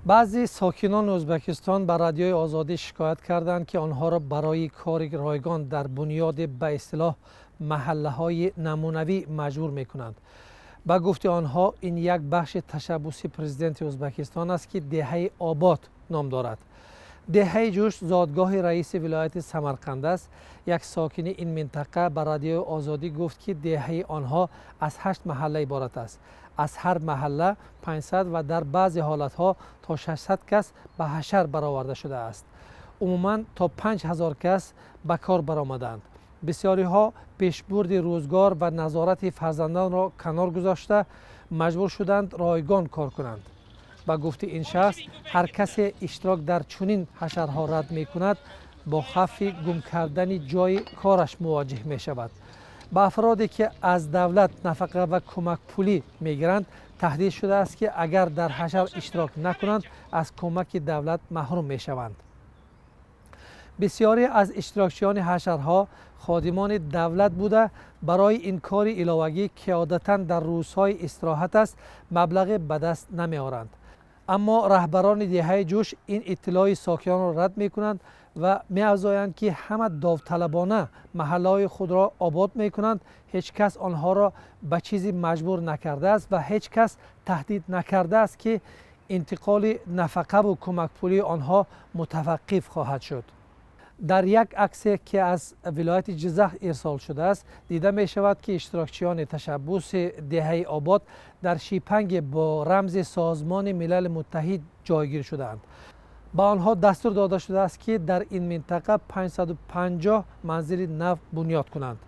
بعضی ساکنان ازبکستان به رادیوی آزادی شکایت کردند که آنها را برای کار رایگان در بنیاد به اصطلاح محله های نمونوی مجبور می کنند. با گفت آنها این یک بخش تشبوسی پرزیدنت ازبکستان است که دهه آباد نام دارد. دهه جوش زادگاه رئیس ولایت سمرقند است. یک ساکن این منطقه به رادیوی آزادی گفت که دهه آنها از 8 محله عبارت است. از هر محله 500 و در بعضی حالتها تا 600 کس به حشر برآورده شده است. عموماً تا 5000 کس به کار برآمدند. بسیاری ها پیشبرد روزگار و نظارت فرزندان را کنار گذاشته مجبور شدند رایگان کار کنند. با گفت این شخص هر کسی اشتراک در چنین حشرها رد می کند با خوف گم کردن جای کارش مواجه می شود. با افرادی که از دولت نفقه و کمک پولی می گیرند تهدید شده است که اگر در حشر اشتراک نکنند از کمک دولت محروم می شوند. بسیاری از اشتراکچیان حشرها خادمان دولت بوده برای این کار علاوگی که عادتاً در روزهای استراحت است مبلغ به دست نمی آورند. اما رهبران دهه جوش این اطلاع ساکنان را رد می کنند و می افزایند که همه داوطلبانه محله‌های خود را آباد می کنند. هیچ کس آنها را به چیزی مجبور نکرده است و هیچ کس تهدید نکرده است که انتقال نفقه و کمک پولی آنها متوقف خواهد شد. در یک عکس که از ولایت جزخ ارسال شده است دیده می شود که اشتراکچیان تشبوس دهه آباد در شیپنگ با رمز سازمان ملل متحد جایگیر شدند. با آنها دستور داده شده است که در این منطقه 550 منزل نو بنیاد کنند.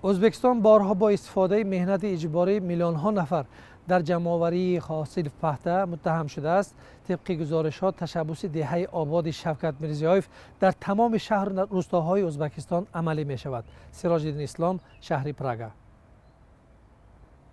ازبکستان بارها با استفاده مهنت اجباری میلیون ها نفر در جمع‌آوری حاصل پخته متهم شده است. طبق گزارش‌ها تشبوس دهه آباد شوکت میرزیایف در تمام شهر و روستاهای ازبکستان عملی می شود. سراج الدین اسلام، شهر پراگا.